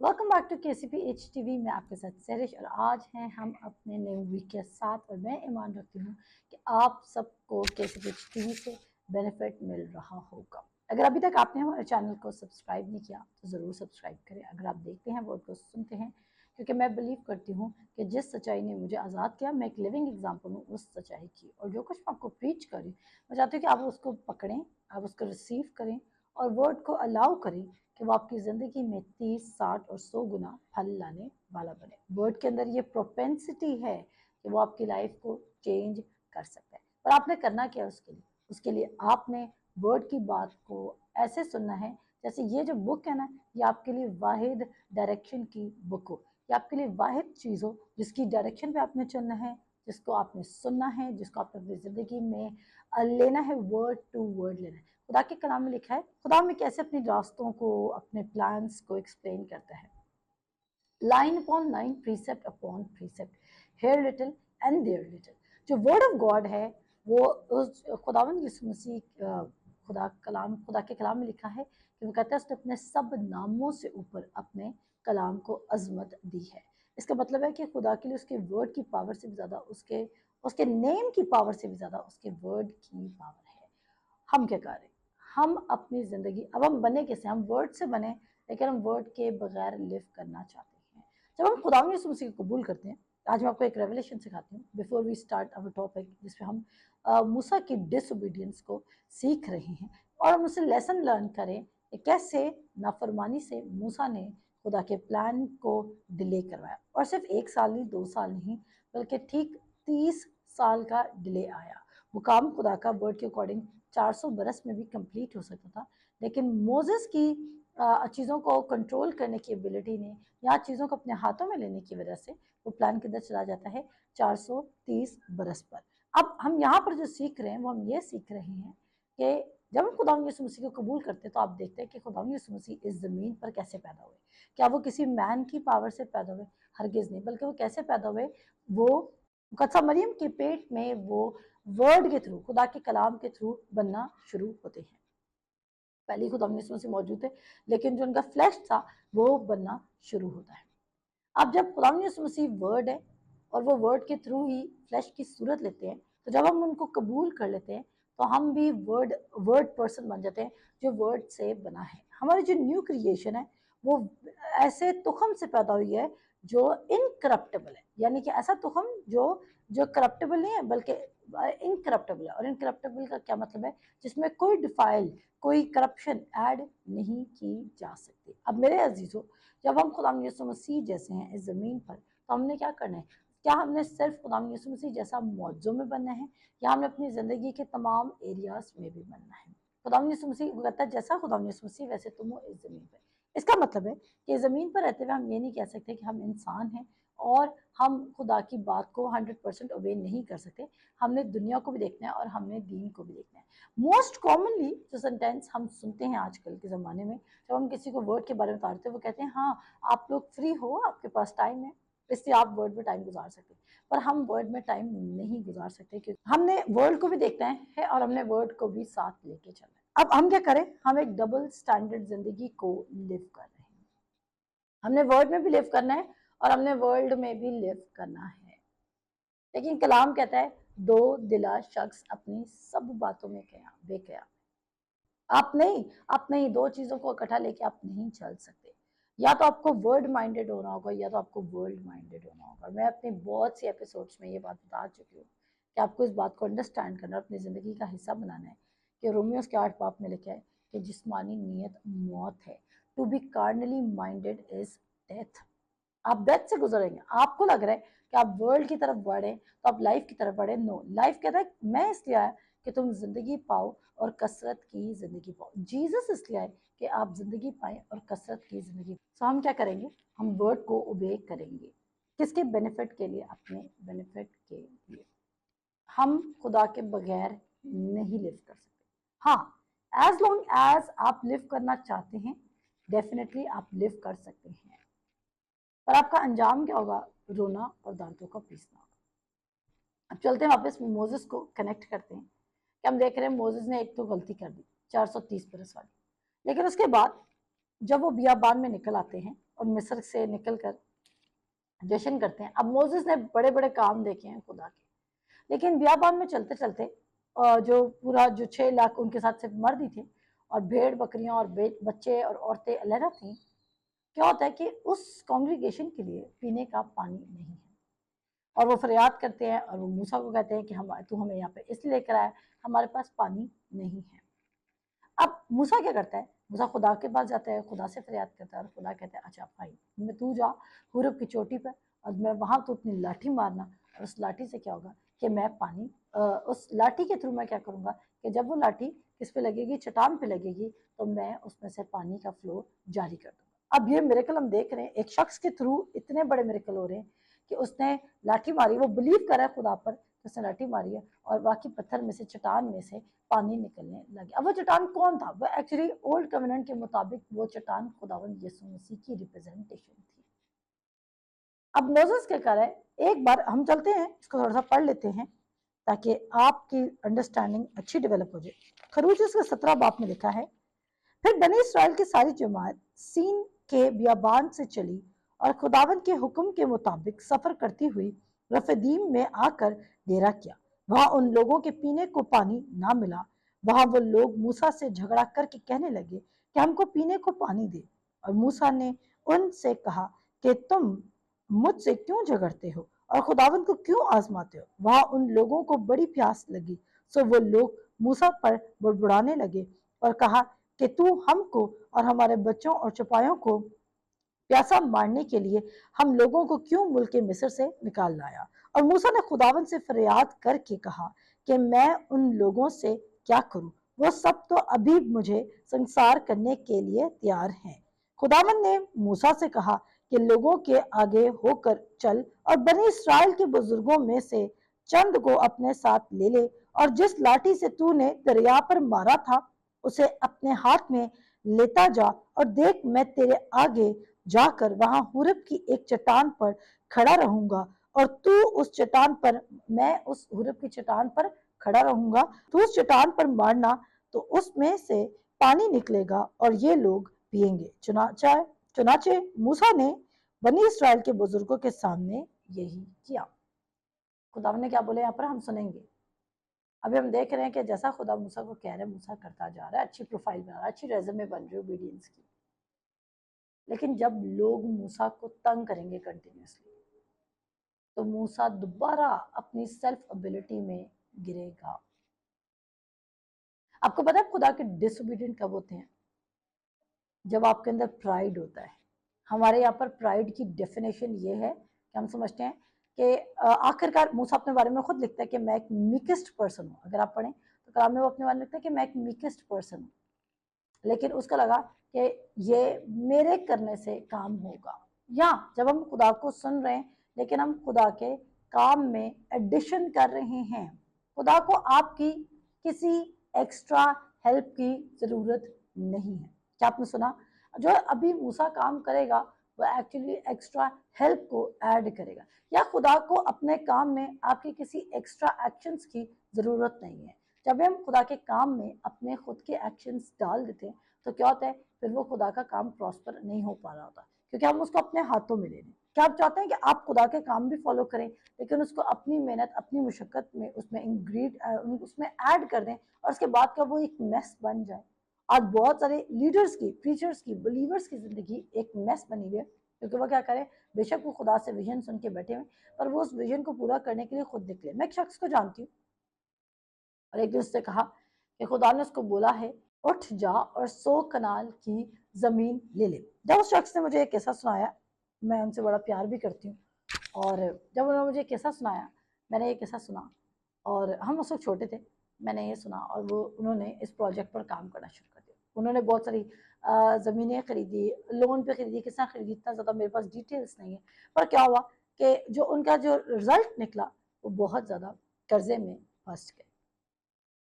Welcome back to KCP HTV में आपके साथ सरिश और आज हैं हम अपने नए वीक के साथ और मैं ईमान रखती हूँ कि आप सबको केसीपी HTV से बेनिफिट मिल रहा होगा। अगर अभी तक आपने हमारे चैनल को सब्सक्राइब नहीं किया तो ज़रूर सब्सक्राइब करें। अगर आप देखते हैं वर्ड को सुनते हैं, क्योंकि मैं बिलीव करती हूँ कि जिस सच्चाई ने मुझे आज़ाद किया मैं एक लिविंग एग्जाम्पल हूँ उस सच्चाई की, और जो कुछ मैं आपको प्रीच करी मैं चाहती हूँ कि आप उसको पकड़ें, आप उसको रिसीव करें और वर्ड को अलाउ करें कि वो आपकी ज़िंदगी में 30, 60 और 100 गुना फल लाने वाला बने। वर्ड के अंदर ये प्रोपेंसिटी है कि वो आपकी लाइफ को चेंज कर सकता है। पर आपने करना क्या है उसके लिए आपने वर्ड की बात को ऐसे सुनना है जैसे ये जो बुक है ना, ये आपके लिए वाहिद डायरेक्शन की बुक हो, ये आपके लिए वाहिद चीज़ हो जिसकी डायरेक्शन पे आपने चलना है, जिसको आपने सुनना है, जिसको आपने अपनी ज़िंदगी में लेना है, वर्ड टू वर्ड लेना है। खुदा के कलाम में लिखा है खुदा में कैसे अपने रास्तों को, अपने प्लान्स को एक्सप्लेन करता है। Line upon line, precept upon precept, here little and there little. जो वर्ड ऑफ गॉड है वो उस खुदावंद यीशु मसीह खुदा के कलाम में लिखा है कि वो कहता है उसने अपने सब नामों से ऊपर अपने कलाम को अजमत दी है। इसका मतलब है कि खुदा के लिए उसके वर्ड की पावर से भी ज़्यादा उसके उसके नेम की पावर से भी ज़्यादा उसके वर्ड की पावर है। हम क्या कर रहे हैं? हम अपनी ज़िंदगी, अब हम बने कैसे, हम वर्ड से बने लेकिन हम वर्ड के बगैर लिव करना चाहते हैं। जब हम खुदा यीशु मसीह को कबूल करते हैं, आज मैं आपको एक रेवलेशन सिखाती हूँ before we start our topic, जिसमें हम मूसा की डिसोबीडियंस को सीख रहे हैं और हम उससे लेसन लर्न करें कि कैसे नाफरमानी से मूसा ने खुदा के प्लान को डिले करवाया, और सिर्फ 1 साल नहीं, 2 साल नहीं, बल्कि ठीक 30 साल का डिले आया। वो काम खुदा का वर्ड के अकॉर्डिंग 400 बरस में भी कंप्लीट हो सकता था, लेकिन मोजेस की चीज़ों को कंट्रोल करने की एबिलिटी ने या चीज़ों को अपने हाथों में लेने की वजह से वो प्लान के अंदर चला जाता है 430 बरस पर। अब हम यहाँ पर जो सीख रहे हैं वो हम ये सीख रहे हैं कि जब हम खुदा यीशु मसीह को कबूल करते हैं तो आप देखते हैं कि खुदा यीशु मसीह इस ज़मीन पर कैसे पैदा हुए। क्या वो किसी मैन की पावर से पैदा हुए? हरगिज़ नहीं, बल्कि वो कैसे पैदा हुए? वो कसा मरियम के पेट में वो वर्ड के थ्रू, खुदा के कलाम के थ्रू बनना शुरू होते हैं। पहले खुदा यीशु मसीह मौजूद थे, लेकिन जो उनका फ्लैश था वो बनना शुरू होता है। अब जब खुदा यीशु मसीह वर्ड है और वो वर्ड के थ्रू ही फ्लैश की सूरत लेते हैं, तो जब हम उनको कबूल कर लेते हैं तो हम भी वर्ड वर्ड पर्सन बन जाते हैं जो वर्ड से बना है। हमारी जो न्यू क्रिएशन है वो ऐसे तुखम से पैदा हुई है जो इनकरप्टेबल है, यानी कि ऐसा तुखम जो जो करप्टेबल नहीं है बल्कि इनकरप्टेबल है। और इनकरप्टेबल का क्या मतलब है? जिसमें कोई डिफाइल, कोई करप्शन ऐड नहीं की जा सकती। अब मेरे अजीजों, जब हम खुदा यीशु मसीह जैसे हैं इस ज़मीन पर, तो हमने क्या करना है? क्या हमने सिर्फ खुदा यीशु मसीह जैसा मौजों में बनना है, या हमने अपनी ज़िंदगी के तमाम एरियाज में भी बनना है? खुदा यीशु मसीह कहता है जैसा खुदा यीशु मसीह वैसे तुम हो इस ज़मीन पर। इसका मतलब है कि ज़मीन पर रहते हुए हम ये नहीं कह सकते कि हम इंसान हैं और हम खुदा की बात को 100% ओबे नहीं कर सकते। हमने दुनिया को भी देखना है और हमने दीन को भी देखना है। मोस्ट कॉमनली जो सेंटेंस हम सुनते हैं आजकल के ज़माने में, जब हम किसी को वर्ड के बारे में बताते हैं वो कहते हैं हाँ आप लोग फ्री हो, आपके पास टाइम है, इसलिए आप वर्ड में टाइम गुजार सकते हैं। पर हम वर्ड में टाइम नहीं गुजार सकते क्योंकि हमने वर्ल्ड को भी देखना है और हमने वर्ड को भी साथ लेके चलना है। अब हम क्या करें? हम एक डबल स्टैंडर्ड जिंदगी को लिव कर रहे हैं। हमने वर्ड में भी लिव करना है और हमने वर्ल्ड में भी लिव करना है। लेकिन कलाम कहता है दो दिला शख्स अपनी सब बातों में बेकया। आप नहीं, दो चीजों को इकट्ठा लेके आप नहीं चल सकते। या तो आपको वर्ड माइंडेड होना होगा या तो आपको वर्ल्ड माइंडेड होना होगा। मैं अपने बहुत सी एपिसोड्स में ये बात बता चुकी हूँ कि आपको इस बात को अंडरस्टैंड करना, अपनी ज़िंदगी का हिस्सा बनाना है कि रोमियोस के 8 बाब में लिखा है कि जिस्मानी नीयत मौत है, to be carnally minded is death. आप डेथ से गुजरेंगे। आपको लग रहा है कि आप वर्ल्ड की तरफ बढ़े तो आप लाइफ की तरफ बढ़े। नो, लाइफ कहता है मैं इसलिए आया कि तुम जिंदगी पाओ और कसरत की जिंदगी पाओ। जीसस इसलिए आए कि आप जिंदगी पाए और कसरत की जिंदगी। सो हम क्या करेंगे? हम वर्ड को ओबे करेंगे। किसके बेनिफिट के लिए? अपने बेनिफिट के लिए। हम खुदा के बगैर नहीं लिव कर सकते। हाँ, एज लॉन्ग एज आप लिव करना चाहते हैं, डेफिनेटली आप लिव कर सकते हैं, पर आपका अंजाम क्या होगा? रोना और दांतों का पीसना होगा। अब चलते हैं वापस मोजेस को कनेक्ट करते हैं कि हम देख रहे हैं मोजेस ने एक तो गलती कर दी 430 बरस वाली, लेकिन उसके बाद जब वो बियाबान में निकल आते हैं और मिस्र से निकल कर जश्न करते हैं। अब मोसेस ने बड़े बड़े काम देखे हैं खुदा के, लेकिन बियाबान में चलते चलते जो पूरा जो 6 लाख उनके साथ सिर्फ मर्द ही थे और भेड़ बकरियां और बच्चे और औरतें अलहदा थी। क्या होता है कि उस कॉन्ग्रीगेशन के लिए पीने का पानी नहीं है और वो फरियाद करते हैं और वो मूसा को कहते हैं कि हम तू हमें यहाँ पे इसलिए लेकर आया, हमारे पास पानी नहीं है। अब मूसा क्या करता है, मूसा खुदा के पास जाता है, खुदा से फरियाद करता है और खुदा कहता है अच्छा भाई मैं तू जा हुरब की चोटी पर और मैं वहां तो अपनी लाठी मारना और उस लाठी से क्या होगा कि मैं पानी उस लाठी के थ्रू मैं क्या करूंगा कि जब वो लाठी किस पे लगेगी, चट्टान पे लगेगी, तो मैं उसमें से पानी का फ्लो जारी कर दूंगा। अब ये मिरेकल हम देख रहे हैं, एक शख्स के थ्रू इतने बड़े मिरेकल हो रहे हैं कि उसने लाठी मारी, वो बिलीव कर रहा है खुदा पर, उसने लाठी मारी है और बाकी पत्थर में से, चट्टान में से पानी निकलने लगे। अब वो चट्टान कौन था? वो एक्चुअली ओल्ड कवेनेंट के मुताबिक वो चट्टान खुदावंद यीशु मसीह की रिप्रेजेंटेशन थी। अब मोसेस क्या कर रहा है, एक बार हम चलते हैं, इसको थोड़ा सा पढ़ लेते हैं ताकि आपकी अंडरस्टैंडिंग अच्छी डेवलप हो जाए। खरूज उसके 17 बाब में लिखा है, फिर बनी इसराइल की सारी जमात सीन के बियाबान से चली और खुदावन के हुक्म के मुताबिक सफर करती हुई रफीदीम में आकर डेरा किया। वहां उन लोगों के पीने को पानी ना मिला। वहां वो लोग मूसा से झगड़ा करके कहने लगे कि हमको पीने को पानी दे। और मूसा ने उनसे कहा कि तुम मुझसे क्यों झगड़ते हो और खुदावन को क्यों आजमाते हो। वहां उन लोगों को बड़ी प्यास लगी, सो वो लोग मूसा पर बुड़बुड़ाने लगे और कहा कि तू हमको और हमारे बच्चों और चपायों को प्यासा मारने के लिए हम लोगों को क्यों मुल्क मिस्र से निकाल लाया। और मूसा ने खुदावन से फरियाद करके कहा कि मैं उन लोगों से क्या करूं, वो सब तो अभी मुझे संसार करने के लिए तैयार हैं। खुदावन ने मूसा से कहा कि लोगों के आगे होकर चल और बनी इसराइल के बुजुर्गों में से चंद को अपने साथ ले ले और जिस लाठी से तूने दरिया पर मारा था उसे अपने हाथ में लेता जा और देख मैं तेरे आगे जाकर वहां हुरब की एक चट्टान पर खड़ा रहूंगा और तू उस चट्टान पर, मैं उस हुरब की चट्टान पर खड़ा रहूंगा, तू उस चट्टान पर मारना तो उसमें से पानी निकलेगा और ये लोग पिएंगे। चुनाचे मूसा ने बनी इसराइल के बुजुर्गों के सामने यही किया। खुदा ने क्या बोले यहाँ पर हम सुनेंगे। अभी हम देख रहे हैं कि जैसा खुदा मूसा को कह रहे हैं मूसा करता जा रहा है, अच्छी प्रोफाइल बना रहा है, अच्छी रेज़्यूमे बन रही है ओबीडियंस की। लेकिन जब लोग मूसा को तंग करेंगे कंटिन्यूसली तो मूसा दोबारा अपनी सेल्फ एबिलिटी में गिरेगा। आपको पता है खुदा के डिसोबीडियंट कब होते हैं? जब आपके अंदर प्राइड होता है। हमारे यहाँ पर प्राइड की डेफिनेशन ये है कि हम समझते हैं कि आखिरकार मूसा अपने बारे में खुद लिखता है कि मैं एक मीकेस्ट पर्सन हूँ। अगर आप पढ़ें तो कलाम में वो अपने बारे में लिखता है कि मैं एक मीकेस्ट पर्सन हूँ, लेकिन उसका लगा कि ये मेरे करने से काम होगा। या जब हम खुदा को सुन रहे हैं लेकिन हम खुदा के काम में एडिशन कर रहे हैं, खुदा को आपकी किसी एक्स्ट्रा हेल्प की जरूरत नहीं है। क्या आपने सुना? जो अभी मूसा काम करेगा वो एक्चुअली एक्स्ट्रा हेल्प को ऐड करेगा। या खुदा को अपने काम में आपकी किसी एक्स्ट्रा एक्शंस की जरूरत नहीं है। जब हम खुदा के काम में अपने खुद के एक्शंस डाल देते हैं तो क्या होता है, फिर वो खुदा का काम प्रॉस्पर नहीं हो पा रहा होता क्योंकि हम उसको अपने हाथों में ले लें। क्या आप चाहते हैं कि आप खुदा के काम भी फॉलो करें लेकिन उसको अपनी मेहनत, अपनी मुशक्कत में उसमें उसमें ऐड कर दें और उसके बाद का वो एक मेस बन जाए? आज बहुत सारे लीडर्स की, प्रीचर्स की, बिलीवर्स की जिंदगी एक मेस बनी हुई है क्योंकि वो क्या करें, बेशक वो खुदा से विजन सुन के बैठे हुए पर वो उस विजन को पूरा करने के लिए खुद निकले। मैं एक शख्स को जानती हूँ और एक दिन उससे कहा कि खुदा ने उसको बोला है उठ जा और 100 कनाल की जमीन ले ले। जब उस शख्स ने मुझे एक किस्सा सुनाया, मैं उनसे बड़ा प्यार भी करती हूँ, और जब उन्होंने मुझे किस्सा सुनाया, मैंने ये किस्सा सुना और हम उस वक्त छोटे थे, मैंने ये सुना और वो उन्होंने इस प्रोजेक्ट पर काम करना शुरू कर दिया। उन्होंने बहुत सारी ज़मीनें खरीदी, लोन पे खरीदी, किस तरह खरीदी इतना ज़्यादा मेरे पास डिटेल्स नहीं है, पर क्या हुआ कि जो उनका जो रिजल्ट निकला वो बहुत ज़्यादा कर्जे में फंस गए।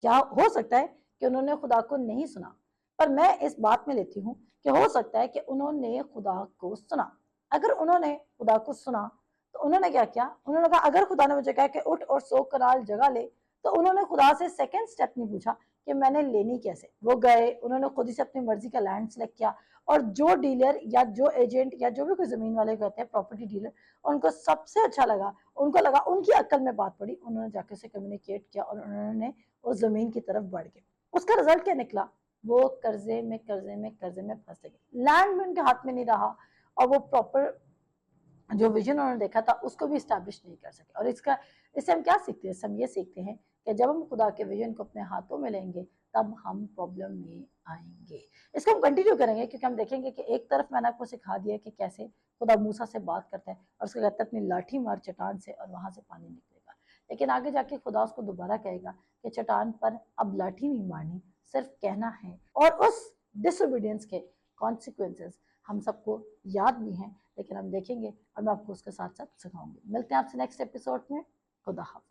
क्या हो सकता है कि उन्होंने खुदा को नहीं सुना, पर मैं इस बात में लेती हूँ कि हो सकता है कि उन्होंने खुदा को सुना। अगर उन्होंने खुदा को सुना तो उन्होंने क्या किया, उन्होंने कहा अगर खुदा ने मुझे कहा कि उठ और 100 कनाल जगह ले, तो उन्होंने खुदा से सेकंड स्टेप नहीं पूछा कि मैंने लेनी कैसे। वो गए, उन्होंने खुद ही से अपनी मर्जी का लैंड सेलेक्ट किया, और जो डीलर या जो एजेंट या जो भी कोई जमीन वाले कहते हैं प्रॉपर्टी डीलर, उनको सबसे अच्छा लगा, उनको लगा, उनकी अक्ल में बात पड़ी, उन्होंने जाके से कम्युनिकेट किया और उन्होंने उस जमीन की तरफ बढ़ गए। उसका रिजल्ट क्या निकला, वो कर्जे में कर्जे में कर्जे में फंस गए, लैंड में उनके हाथ में नहीं रहा, और वो प्रॉपर जो विजन उन्होंने देखा था उसको भी स्टैब्लिश नहीं कर सके। और इससे हम क्या सीखते हैं, हम ये सीखते हैं कि जब हम खुदा के विजन को अपने हाथों में लेंगे तब हम प्रॉब्लम में आएंगे। इसको हम कंटिन्यू करेंगे क्योंकि हम देखेंगे कि एक तरफ मैंने आपको सिखा दिया कि कैसे खुदा मूसा से बात करता है और उसके कहता है अपनी लाठी मार चट्टान से और वहां से पानी निकलेगा। लेकिन आगे जाके खुदा उसको दोबारा कहेगा कि चट्टान पर अब लाठी नहीं मारनी, सिर्फ कहना है। और उस डिसोबीडियंस के कॉन्सिक्वेंसेस हम सबको याद भी हैं, लेकिन हम देखेंगे और मैं आपको उसके साथ साथ सिखाऊंगी। मिलते हैं आपसे नेक्स्ट एपिसोड में। खुदा हाफिज़।